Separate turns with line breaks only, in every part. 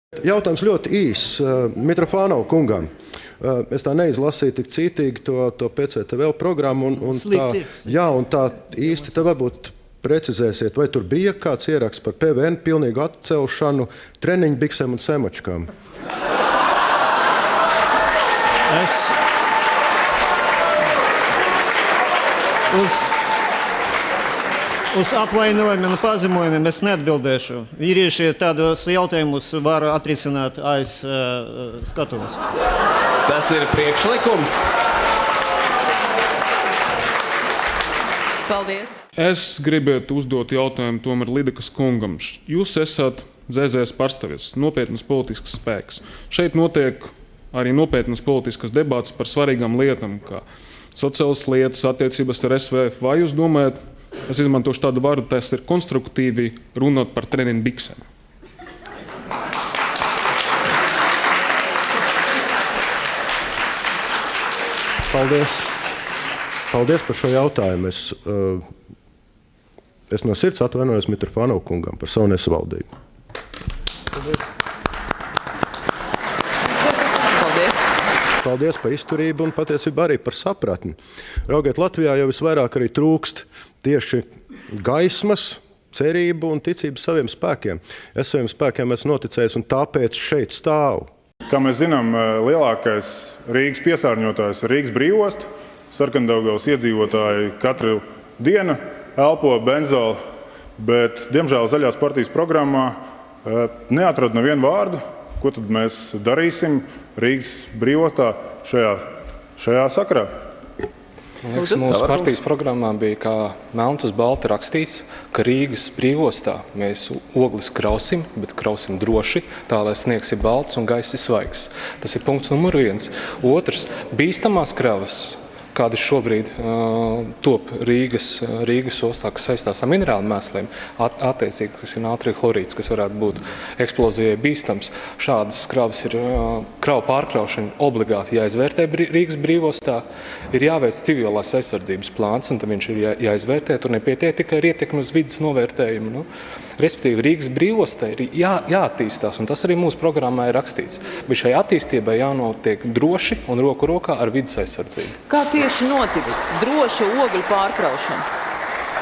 Jautājums ļoti īss Mitrofānova kungam. Es tā neizlasīju tik cītīgi to PCTV programmu. Un tā īsti te varbūt precizēsiet, vai tur bija kāds ieraksts par PVN pilnīgu atcelšanu treniņbiksēm un semačkām?
Uz apvainojumiem un pazemojumiem es neatbildēšu. Vīrieši tādos jautājumus var atrisināt aiz skatuves.
Tas ir priekšlikums.
Paldies.
Es gribētu uzdot jautājumu tomēr Lidekas kungam. Jūs esat ZZS pārstāvis, nopietnas politisks spēks. Šeit notiek arī nopietnas politiskas debātas par svarīgām lietām, kā sociālas lietas, attiecības ar SV. Vai jūs domājat, es izmantošu tādu vārdu, tas ir konstruktīvi runāt par treniņu biksēm?
Paldies par šo jautājumu. Es no sirds atvainojos Mitrofānova kungam par savu nesavaldību. Paldies par izturību un patiesībā arī par sapratni. Raugiet, Latvijā jau visvairāk arī trūkst tieši gaismas, cerību un ticības saviem spēkiem. Es saviem spēkiem esmu noticējis un tāpēc šeit stāvu.
Kā mēs zinām, lielākais Rīgas piesārņotājs ir Rīgas brīvosta. Sarkandaugavas iedzīvotāji katru dienu elpo benzolu, bet, diemžēl, Zaļās partijas programmā neatrada nevienu vārdu, ko tad mēs darīsim Rīgas brīvostā šajā sakarā.
Mūsu partijas programmā bija kā melns uz balta rakstīts, ka Rīgas brīvostā mēs ogles krausim, bet krausim droši, tā lai sniegs ir balts un gaiss ir svaigs. Tas ir punkts numur 1. Otrs, bīstamās kravas, kādas šobrīd top Rīgas ostā, kas saistās ar minerālu mēsliem, attiecīgi, kas ir nātrija chlorīds, kas varētu būt eksplozijai bīstams. Šādas kravas ir kravu pārkraušana obligāti jāizvērtē Rīgas brīvostā, ir jāveic civilās aizsardzības plāns, un tad viņš ir jāizvērtē, tur nepietiek tikai ar ietekmi uz vidas novērtējumu. Respektīvi, Rīgas brīvostā ir jāattīstās, un tas arī mūsu programmā ir rakstīts. Bet šai attīstībai jānotiek droši un roku rokā ar vidas aizsardzību.
Kā tieši notiks droša ogļu pārkraušana?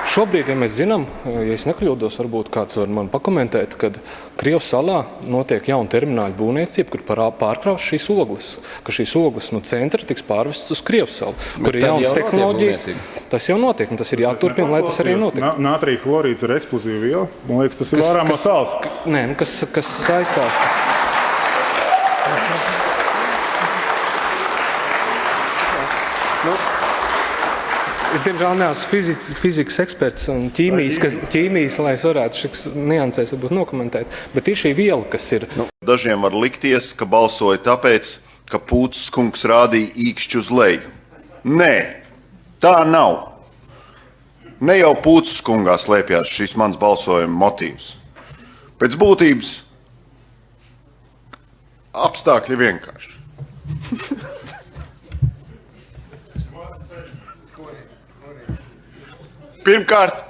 Šobrīd, ja mēs zinām, ja es nekļūdos, varbūt kāds var man pakomentēt, kad Krievijas salā notiek jauna termināļa būvniecība, kur pārkraus šīs ogles, ka šīs ogles no centra tiks pārvestas uz Krievijas salu, kur ir jaunas tehnoloģijas. Tas jau notiek, un tas ir jāturpina, lai tas arī notiek.
Nātrija chlorīds ir eksplozīva viela. Man liekas, tas ir vārām no salas.
Nē, kas saistās. Es, diemžēl, neesmu fizikas eksperts un ķīmijas, lai es varētu šīs niansēs varbūt nokomentēt, bet ir šī viela, kas ir.
Dažiem var likties, ka balsoja tāpēc, ka Pūces kungs rādīja īkšķi uz leju. Nē, tā nav. Ne jau Pūces kungā slēpjās šis mans balsojuma motīvs. Pēc būtības apstākļi vienkārši. Pirmkārt,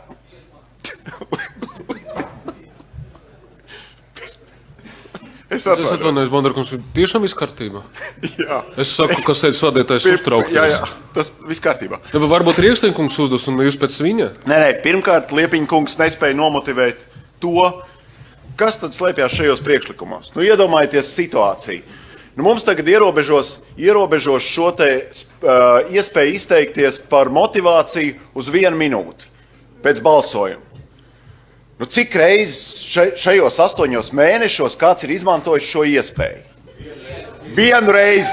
es atvainojos, Bondarkungs, tiešām viss kārtībā?
Jā.
Es saku, ka sēdz vadītājs uztraukties.
Jā, tas viss kārtībā.
Ja, varbūt Rieksteņkungs uzdos un jūs pēc viņa?
Nē, pirmkārt, Liepiņkungs nespēja nomotivēt to, kas tad slēpjās šajos priekšlikumos. Iedomājieties situāciju. Mums tagad ierobežos šo te iespēju izteikties par motivāciju uz 1 minūti pēc balsojuma. Cik reizes šajos 8 mēnešos kāds ir izmantojis šo iespēju? 1 reizi,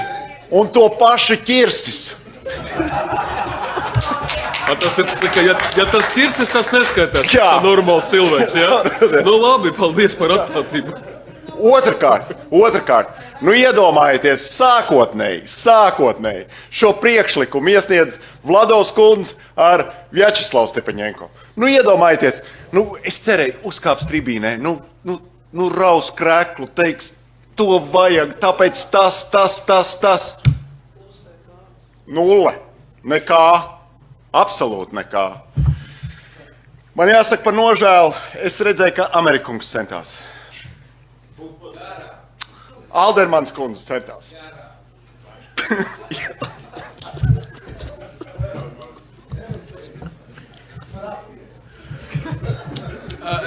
un to pašu ķirsis.
Tas ir tikai, ja tas ķirsis, tas neskaitās.
Jā.
Tā normāls cilvēks, jā? Labi, paldies par atklātību.
Otrkārt, iedomājieties sākotnēji šo priekšlikumu iesniedz Vladovs kundze ar Vjačeslavs Stepaņenko. Iedomājieties, es cerēju, uzkāps tribīnē, raus kreklu, teiks, to vajag, tāpēc tas. Nulle. Nekā. Absolūti nekā. Man jāsaka par nožēlu, es redzēju, ka Amerikungs centās. Aldermans kundze centās.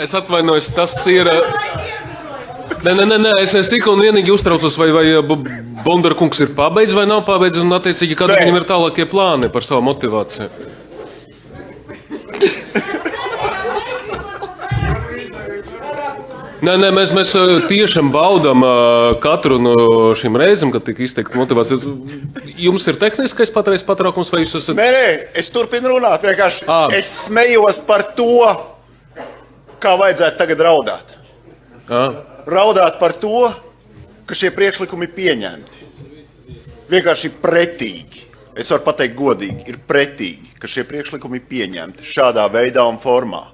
Es atvainojos, tas ir... Nē, es tikai un vienīgi uztraucos, vai Bondara kungs ir pabeidzis vai nav pabeidzis, un attiecīgi, kādi viņam ir tālākie plāni par savu motivāciju. Nē, mēs tiešām baudām katru no šīm reizēm, kad tika izteikta motivācija. Jums ir tehniskais patreiz patraukums, vai jūs esat...
Nē, es turpinu runāt, vienkārši. Es smējos par to, kā vajadzētu tagad raudāt. Raudāt par to, ka šie priekšlikumi ir pieņemti. Vienkārši pretīgi. Es varu pateikt godīgi, ir pretīgi, ka šie priekšlikumi ir pieņemti šādā veidā un formā.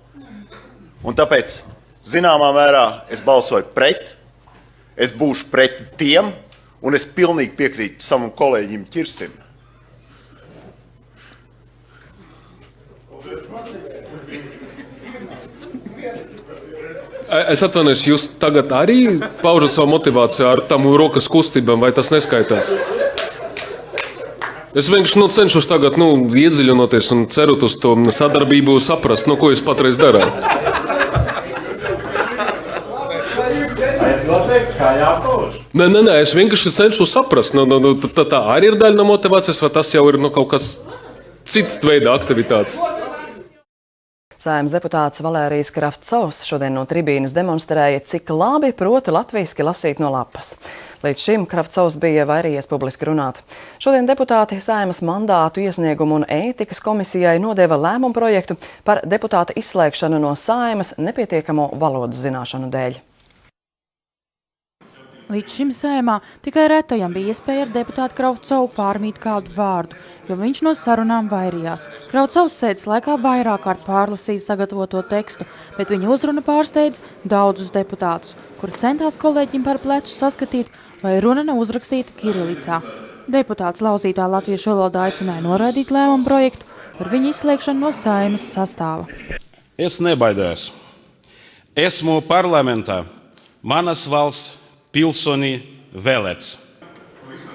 Un tāpēc, zināmā mērā, es balsoju pret, es būšu pret tiem, un es pilnīgi piekrītu savam kolēģim Ķirsim.
Es atvainojos, jūs tagad arī paužat savu motivāciju ar tam rokas kustībām, vai tas neskaitās? Es vienkārši cenšos tagad iedziļinoties un cerot uz to sadarbību, saprast, ko jūs patreiz darāt. Nē, es vienkārši cenšos saprast. Tā arī ir daļa no motivācijas, vai tas jau ir kaut kāds cits veida aktivitātes?
Saeimas deputāts Valērijas Kravcovs šodien no tribīnes demonstrēja, cik labi proti latviski lasīt no lapas. Līdz šim Kravcovs bija vairījies publiski runāt. Šodien deputāti Saeimas mandātu iesniegumu un ētikas komisijai nodeva lēmumu projektu par deputāta izslēgšanu no Saeimas nepietiekamo valodas zināšanu dēļ.
Līdz šim Saeimā tikai retajam bija iespēja ar deputātu Kravcovu pārmīt kādu vārdu, jo viņš no sarunām vairījās. Kravcovs sēdes laikā vairāk kārt pārlasīja sagatavoto tekstu, bet viņa uzruna pārsteidz daudzus deputātus, kuri centās kolēģim par plecu saskatīt, vai runa nav uzrakstīta kirilicā. Deputāts lauzītā latviešu valodā aicināja noraidīt lēmumu projektu par viņa izslēgšanu no Saeimas sastāva.
Es nebaidās. Esmu parlamentā manas valsts pilsonī vēlēts.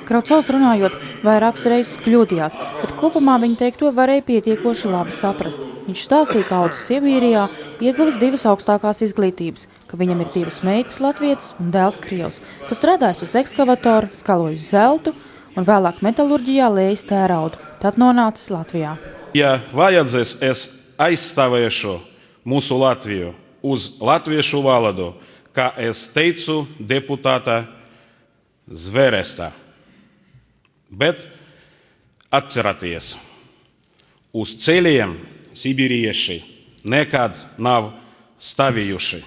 Kravcovs runājot vairākas reizes kļūdījās, bet kopumā viņa teikto varēja pietiekoši labi saprast. Viņš stāstīja, ka audzis Ievīrijā ieguvis 2 augstākās izglītības, ka viņam ir 2 meitas latvietis un dēls krievs, ka strādājis uz ekskavatoru, skalojis zeltu un vēlāk metalurģijā lējis tēraudu, tad nonācis Latvijā.
Ja vajadzēs, es aizstāvēšu mūsu Latviju uz latviešu valodu, kā es teicu deputāta Zverestā. Bet atcerieties, uz ceļiem sibirieši nekad nav stāvējuši.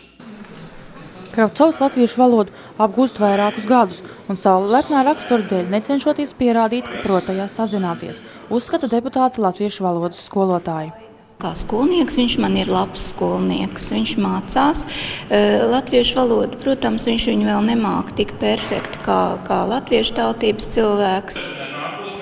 Kravcovs latviešu valodu apgūst vairākus gadus un savu lepnā rakstura dēļ necenšoties pierādīt, ka prot tajā sazināties, uzskata deputāti latviešu valodas skolotāji.
Kā skolnieks, viņš man ir labs skolnieks, viņš mācās latviešu valodu. Protams, viņš viņu vēl nemāk tik perfekti kā latviešu tautības cilvēks.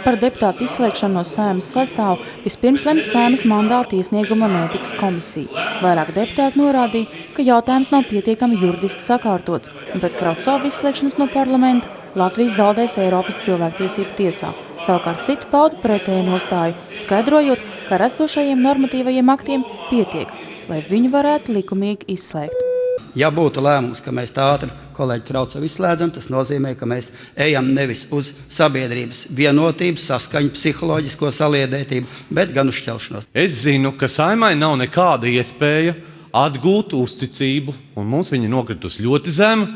Par deputātu izslēgšanu no Saeimas sastāvu vispirms lems Saeimas mandāta iesnieguma un ētikas komisija. Vairāk deputāti norādīja, ka jautājums nav pietiekami juridiski sakārtots, un pēc Kravcova izslēgšanas no parlamenta Latvijas zaudēs Eiropas cilvēktiesību tiesā. Savukārt citi pauda pretēju nostāju, skaidrojot, ka ar esošajiem normatīvajiem aktiem pietiek, lai viņu varētu likumīgi izslēgt.
Ja būtu lēmums, ka mēs tā ātri kolēģi Kravcovu izslēdzam, tas nozīmē, ka mēs ejam nevis uz sabiedrības vienotību, saskaņu, psiholoģisko saliedētību, bet gan uz šķelšanos.
Es zinu, ka Saeimai nav nekāda iespēja atgūt uzticību, un mums viņa nokritusi ļoti zemu.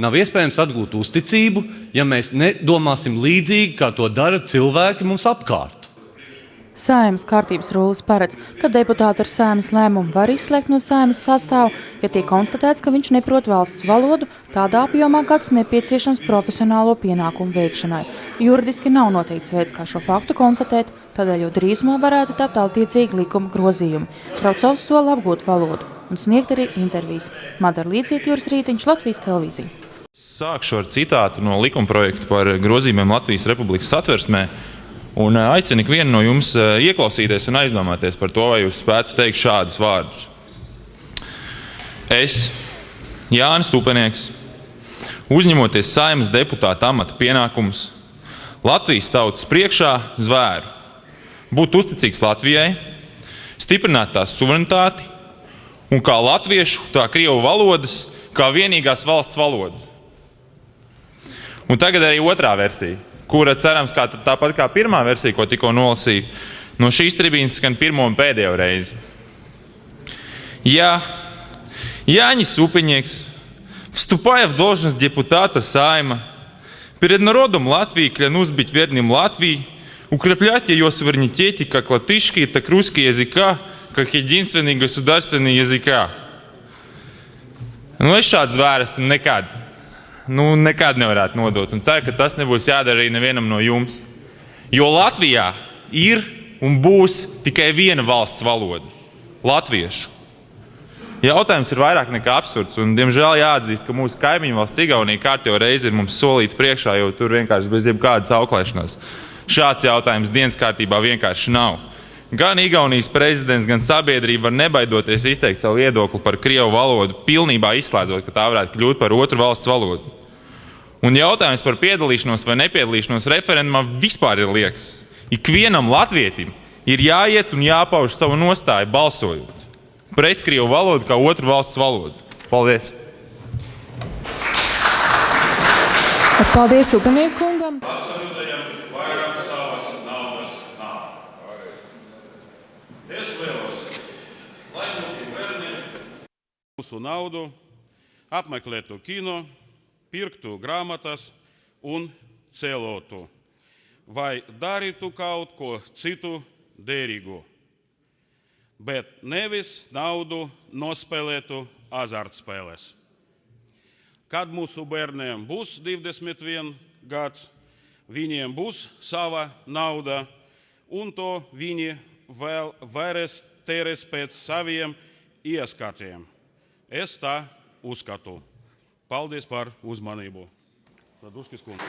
Nav iespējams atgūt uzticību, ja mēs nedomāsim līdzīgi, kā to dara cilvēki mums apkārt.
Saeimas kārtības rullis paredz, ka deputāti ar Saeimas lēmumu var izslēgt no Saeimas sastāvu, ja tiek konstatēts, ka viņš neprot valsts valodu tādā apjomā, kāds nepieciešams profesionālo pienākumu veikšanai. Juridiski nav noteikts veids, kā šo faktu konstatēt, tādēļ jau drīzumā varētu tapt attiecīgi likuma grozījumi. Kravcovs sola apgūt valodu un sniegt arī intervijas. Madara Līdzīte, Juris Rītiņš, Latvijas televīzija.
Sākšu ar citātu no likumprojekta par grozījumiem Latvijas Republikas Satversmē un aicinu ikvienu no jums ieklausīties un aizdomāties par to, vai jūs spētu teikt šādus vārdus. Es, Jānis Tupenieks, uzņemoties Saeimas deputāta amata pienākumus, Latvijas tautas priekšā zvēru, būt uzticīgs Latvijai, stiprināt tās suverenitāti un kā latviešu, tā krievu valodas, kā vienīgās valsts valodas. Un tagad arī otrā versija, kura cerams, tāpat kā pirmā versija, ko tikko nolasīju, no šīs tribīnas skan pirmo un pēdējo reizi. Я не супенекс, вступая в должность депутата Сайма, перед народом Латвии клянусь быть верным Латвии, укреплять ее суверенитете как латышский, так и русский языка, как единственный государственный языка. Es šādu zvērstu nekad nevarētu nodot, un ceru, ka tas nebūs jādara arī nevienam no jums. Jo Latvijā ir un būs tikai viena valsts valoda – latviešu. Jautājums ir vairāk nekā absurds, un diemžēl jāatzīst, ka mūsu kaimiņu valsts Igaunija kārtējo reizi ir mums solīta priekšā, jo tur vienkārši bez jebkādas auklēšanās. Šāds jautājums dienas kārtībā vienkārši nav. Gan Igaunijas prezidents, gan sabiedrība var nebaidoties izteikt savu viedokli par krievu valodu, pilnībā izslēdzot, ka tā varētu kļūt par otru valsts valodu. Un jautājums par piedalīšanos vai nepiedalīšanos referendumā vispār ir liekas. Ikvienam latvietim ir jāiet un jāpauž savu nostāju balsojot pret krievu valodu kā otru valsts valodu. Paldies!
Paldies Upenieku kungam!
Mūsu naudu, apmeklētu kino, pirktu grāmatas un celotu, vai darītu kaut ko citu derīgu, bet nevis naudu nospēlētu azartspēles. Kad mūsu bērniem būs 21 gads, viņiem būs sava nauda, un to viņi vēl vairs tērēs pēc saviem ieskatiem. Es tā uzskatu. Paldies par uzmanību. Raduskis kungs.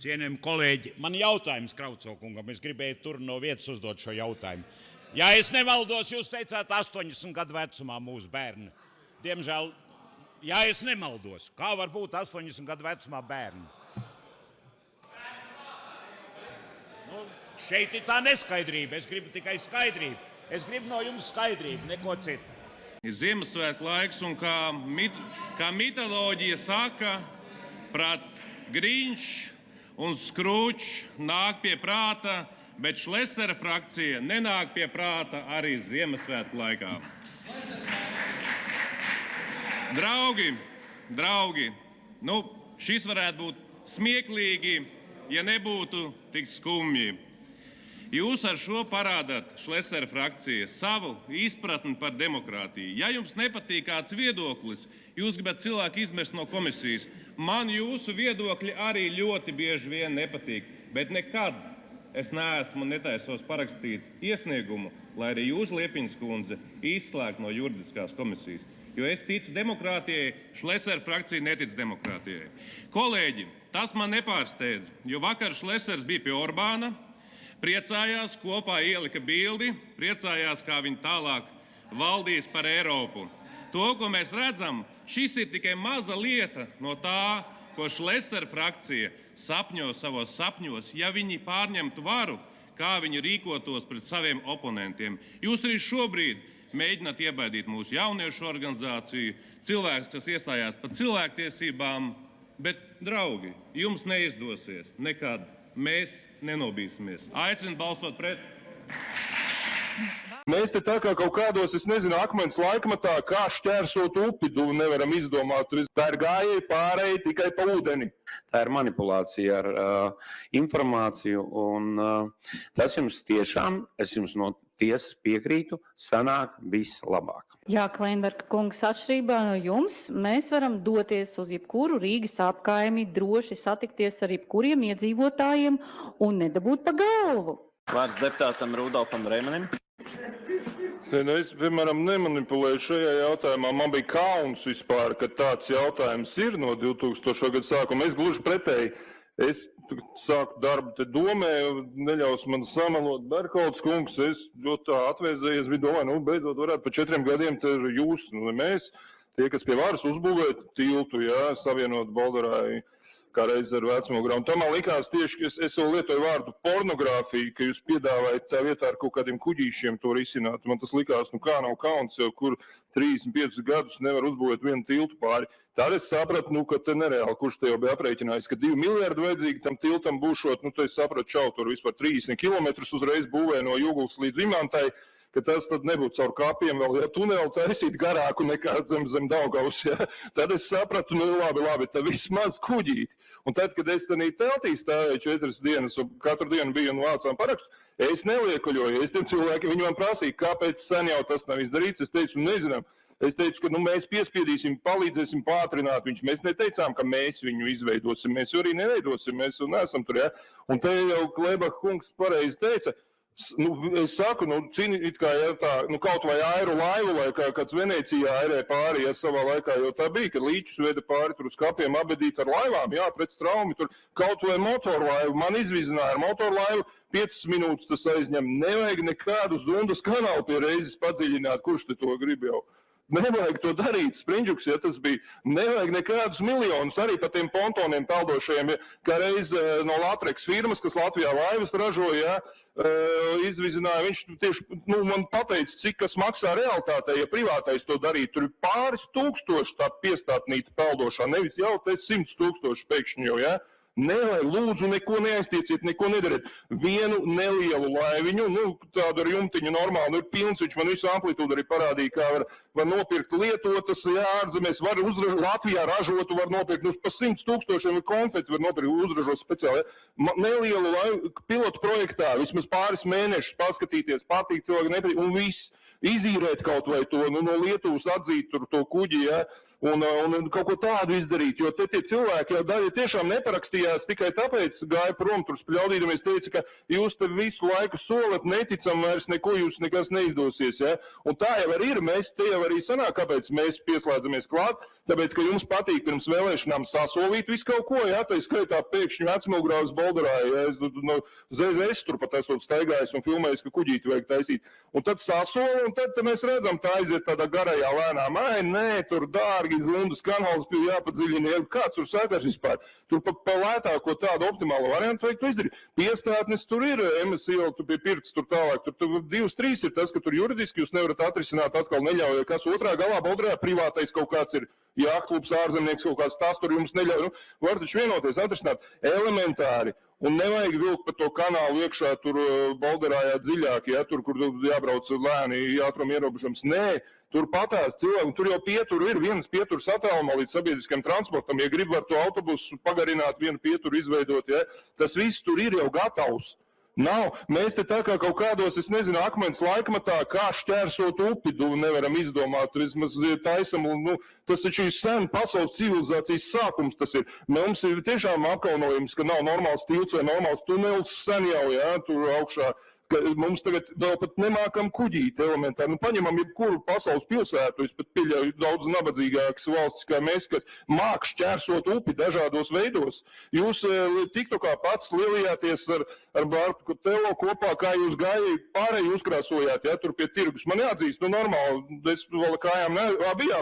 Cienījami kolēģi, man jautājums Krauco kungam. Es gribēju tur no vietas uzdot šo jautājumu. Ja es nemaldos, jūs teicāt 80 gadu vecumā mūsu bērni. Diemžēl, ja es nemaldos, kā var būt 80 gadu vecumā bērni? Šeit ir tā neskaidrība. Es gribu tikai skaidrību. Es gribu no jums skaidrību, neko citu.
Ir Ziemassvētku laiks, un kā mitoloģija saka, prāt Griņš un Skrūčs nāk pie prāta, bet Šlesera frakcija nenāk pie prāta arī Ziemassvētku laikā. Draugi, šis varētu būt smieklīgi, ja nebūtu tik skumji. Jūs ar šo parādāt, Šlesera frakcija, savu izpratni par demokrātiju. Ja jums nepatīk kāds viedoklis, jūs gribat cilvēku izmest no komisijas. Man jūsu viedokļi arī ļoti bieži vien nepatīk, bet nekad es neesmu netaisos parakstīt iesniegumu, lai arī jūs, Liepiņas kundze, izslēgt no juridiskās komisijas. Jo es ticu demokrātijai, Šlesera frakcija netic demokrātijai. Kolēģi, tas man nepārsteidz, jo vakar Šlesers bija pie Orbāna, priecājās, kopā ielika bildi, priecājās, kā viņi tālāk valdīs par Eiropu. To, ko mēs redzam, šis ir tikai maza lieta no tā, ko Šlesera frakcija sapņo savos sapņos, ja viņi pārņemtu varu, kā viņi rīkotos pret saviem oponentiem. Jūs arī šobrīd mēģināt iebaidīt mūsu jauniešu organizāciju, cilvēks, kas iestājās par cilvēktiesībām, bet, draugi, jums neizdosies nekad. Mēs nenobīsimies. Aicinu balsot pret.
Mēs te tā kā kaut kādos, es nezinu, akmens laikmatā, kā šķērsot upi, nevaram izdomāt. Tā ir gājēji pārēji tikai pa ūdeni.
Tā ir manipulācija ar informāciju, un tas jums tiešām, es jums no tiesas piekrītu, sanāk vislabāk.
Jā, Kleinberga kungs, atšķirībā no jums, mēs varam doties uz jebkuru Rīgas apkaimi, droši satikties ar jebkuriem iedzīvotājiem un nedabūt pa galvu.
Vārds deputātam Rudolfam Reimanim.
Es, piemēram, nemanipulēju šajā jautājumā. Man bija kauns vispār, ka tāds jautājums ir no 2000. gada sākuma. Es gluži pretēji. Es sāku darbu te domē, neļaus man samalot Berholts kungs, es ļoti tā atvēzējies, biju domāju, beidzot varētu pa 4 gadiem te jūs, mēs, tie, kas pie varas uzbūvēt tiltu, savienot Bolderāju kā reiz ar Vecmoguru. Un tā man likās tieši, ka es vēl lietoju vārdu pornogrāfija, ka jūs piedāvājat tā vietā ar kaut kādiem kuģīšiem to risināt. Man tas likās, kā nav kauns jau, kur 35 gadus nevar uzbūvēt vienu tiltu pāri. Tad es sapratu, ka te nereāli, kurš te jau bija aprēķinājis, ka 2 miljardi vajadzīgi tam tiltam būšot, tad es sapratu, čau, tur vispār 30 kilometrus uzreiz būvē no Jūguls līdz Imantai, ka tas tad nebūtu caur kāpiem vēl, tuneli taisīt garāku nekā zem Daugavas, Tad es sapratu, labi, tad vismaz kuģīti. Un tad, kad es tādā teltī stāvēju 4 dienas, un katru dienu biju un vācām parakstu, es neliekuļoju. Es tiem cilvēkiem, viņi man prasīja, kāpēc sen jau tas nav izdarīts. Es teicu, nezinām. Es teicu, ka mēs piespiedīsim, palīdzēsim pātrināt viņus. Mēs neteicām, ka mēs viņu izveidosim. Mēs jau arī neveidosim, mēs jau neesam tur, Un te jau Klebach kungs pareizi teica, es saku, it kā kaut vai airu laivu, vai kāds Venecijā airē pāri, savā laikā jau tā bija, kad līčus veda pāri tur uz kapiem abedīt ar laivām, pret straumi, tur kaut vai motorlaivu, man izvizināja ar motorlaivu, 5 minūtes tas aizņem, nevajag nekādu Zundas kanālu pie reizes padziļināt, kurš te to grib jau. Nevajag to darīt, Sprindžuks, tas bija, nevajag nekādus miljonus, arī par tiem pontoniem peldošajiem, kā reiz no Latreks firmas, kas Latvijā laivas ražoja, izvizināja, viņš tieši, man pateica, cik kas maksā realitātē, ja privātais to darīt, tur ir pāris tūkstoši tā piestātnīta peldošā, nevis jau 100 000 pēkšņi jau, Nevajag, lūdzu, neko neaiztieciet, neko nedariet. Vienu nelielu laiviņu, tādu ar jumtiņu normāli, ir pilns, viņš man visu amplitūdu arī parādīja, kā var nopirkt lietotas, ārzemēs, var Latvijā ražotu, var nopirkt, pa 100 000 konfeti var nopirkt, uzražot speciāli. Nelielu laivu pilotu projektā, vismaz pāris mēnešus paskatīties, patīk cilvēki nepatīk, un viss. Izīrēt kaut vai to, no Lietuvas atzīt tur to kuģi, un kaut ko tādu izdarīt, jo te tie cilvēki jau daļa tiešām neparakstījās tikai tāpēc, gāja prom tur spļaudīdamies, teica, ka jūs te visu laiku solat, neticam vairs neko, jūs nekas neizdosies, Un tā jau arī ir, mēs te jau arī sanāk, kāpēc mēs pieslēdzamies klāt, tāpēc, ka jums patīk pirms vēlēšanām sasolīt visu kaut ko, tā skaitā pēkšņi Vecmogurā uz Bolderāju, es tur pat esot staigājis un filmējis, ka kuģīti vajag taisīt, un tad sasola, un tad mēs redzam, tā aiziet tādā garajā lēnām. Nē, tur dārgi Zundas kanāls bija jāpadziļina. Kāds tur sakars vispār? Tur pa lētāko tādu optimālu variantu vajag to izdarīt. Piestātnes tur ir, MSIL, tu pie Pirts tur tālāk. Tur 2-3 ir tas, ka tur juridiski jūs nevarat atrisināt atkal neļauj. Kas otrā galā Bolderā privātais kaut kāds ir. Jāklubs, ārzemnieks kaut kāds, tas tur jums neļauj. Var taču vienoties, atrisināt elementāri. Un nevajag vilkt pa to kanālu iekšā tur Bolderājā dziļāk, tur, kur jābrauc lēni, ātruma ierobežams. Nē, tur patās cilvēki, tur jau pieturu ir, vienas pieturas attālumā līdz sabiedriskam transportam. Ja grib var to autobusu pagarināt, vienu pieturu izveidot, tas viss tur ir jau gatavs. Nav. Mēs te tā kā kaut kādos, es nezinu, akmens laikmatā, kā šķērsot upi, nevaram izdomāt, vismaz taisam, tas taču ir sen pasaules civilizācijas sākums, tas ir. Mums ir tiešām apkaunojums, ka nav normāls tilts vai normāls tunelis sen jau, tur augšā. Ka mums tagad vēl pat nemākam kuģīt elementāri. Paņemam jebkuru pasaules pilsētu, es pat pieļauju daudz nabadzīgākas valstis kā mēs, kas māk šķērsot upi dažādos veidos. Jūs TikTokā pats lielījāties ar Bārtu Kotelo kopā, kā jūs gājāt pārēji uzkrāsojāt, tur pie tirgus. Man jāatzīst, normāli, es vēl kājām,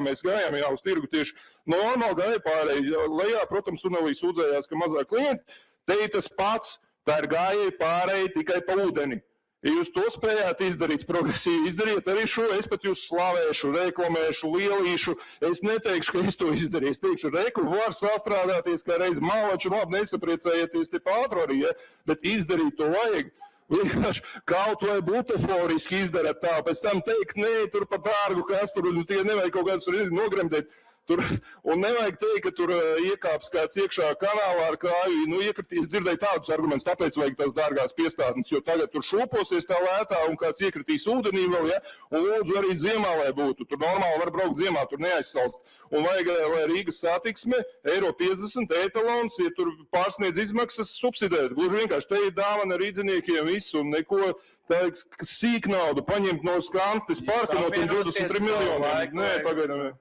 mēs gājām uz tirgu tieši, normāli gāja pārēji. Lejā, protams, tunelī sūdzējās, ka mazāk klienti. Te ir tas pats, tā ir gājēji pārēji tikai pa ūdeni. Ja jūs to spējāt izdarīt progresīvi, izdariet arī šo, es pat jūs slavēšu, reklamēšu, lielīšu, es neteikšu, ka es to izdarīju, es teikšu, reku var sastrādāties, kā reiz malači, labi, nesapriecējieties te pātru arī, bet izdarīt to vajag. Vienkārši kaut vai butaforiski izdarāt tā, pēc tam teikt, nē, tur pa dārgu, kas tur, tie nevajag kaut kādus nogremdēt. Tur, un nevajag teikt, ka tur iekāps kāds iekšā kanālā ar kāju, iekritīs, dzirdēju tādus argumentus, tāpēc vajag tās dārgās piestātnes, jo tagad tur šūposies tā lētā un kāds iekritīs ūdenī vēl, un lūdzu arī ziemā, lai būtu. Tur normāli var braukt ziemā, tur neaizsalst. Un vajag, lai Rīgas satiksme, eiro 50 etalons, ja tur pārsniedz izmaksas, subsidēt. Gluži vienkārši te ir dāvana rīdziniekiem visu un neko tāds sīk naudu paņemt no Skanstes parka no tiem 23 miljoniem. Nē, pagaidām.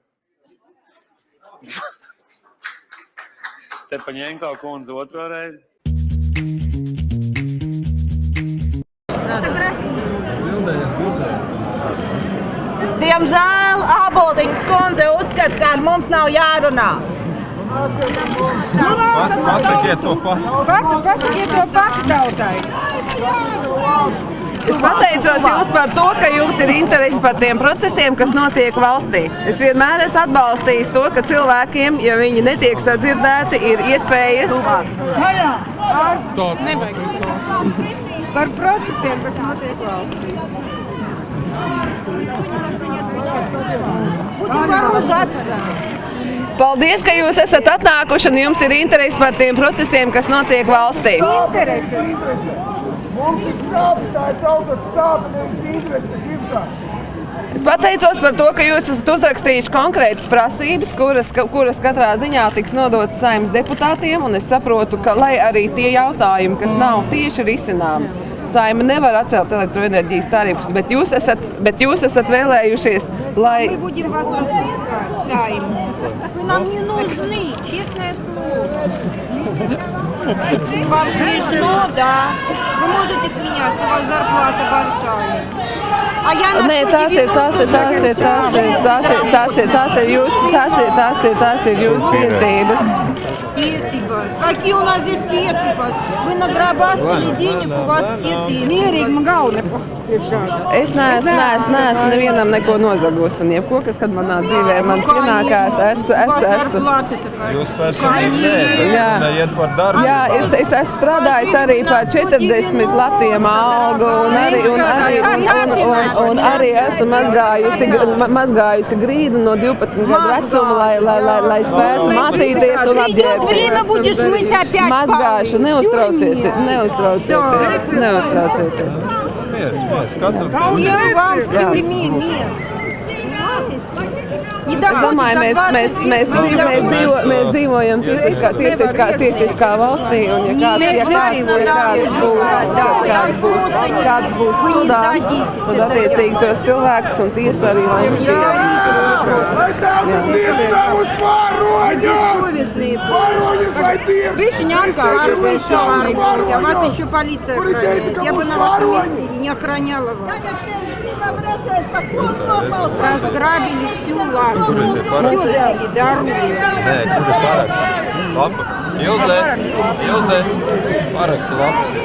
Stepaņenko kundze otro reizi.
Diemžēl Āboldiņas kundze uzskata, ka ar mums nav jārunā.
Pasakiet to faktu. Pasakiet to faktu tautai.
Es pateicos jums par to, ka jums ir interesi par tiem procesiem, kas notiek valstī. Es vienmēr esmu atbalstījis to, ka cilvēkiem, ja viņi netiek sadzirdēti, ir iespējas...
Par procesiem, kas notiek valstī.
Paldies, ka jūs esat atnākuši un jums ir interesi par tiem procesiem, kas notiek valstī.
Mums ir sāpi, tā ir tautas sāpi, nevis interesi pirmkārt.
Es pateicos par to, ka jūs esat uzrakstījuši konkrētas prasības, kuras katrā ziņā tiks nodotas Saeimas deputātiem, un es saprotu, ka lai arī tie jautājumi, kas nav tieši risināmi, Saeima nevar atcelt elektroenerģijas tarifus, bet jūs esat vēlējušies, lai...
Мы будем вас распускать, Saeima. Вы нам не нужны, честное слово. Вам смешно, да? Вы можете смеяться, у вас зарплата большая. А я на
tās ir jūsu tiesības.
Tiesības. Какие у нас здесь tiesības? Вы награбастали денег, у вас все tiesības. Mierīgi man galvu nepasatiekšās.
Es neesmu nevienam neko nozagus, un jebko, kas kad manā dzīvē man pienākās, esmu.
Jūs personīgi neiet par darbu?
Jā, es esmu strādājis arī par 40 latiem algu, un arī esmu mazgājusi grīdu no 12 gadu vecuma, lai spētu mācīties un apģērbties. Mazgāšu, neuztraucieties. Es domāju, mēs dzīvojam tiesiskā valstī, un kāds būs sudā, tad attiecīgi tos cilvēkus un tiesa arī lems.
Вас еще полиция охраняет. Я бы на вашем месте не охраняла вас. Разграбили всю лавку. Все довели до оружия.
Nē, kur ir paraksts? Lapa. Ilze, parakstu lapas ir.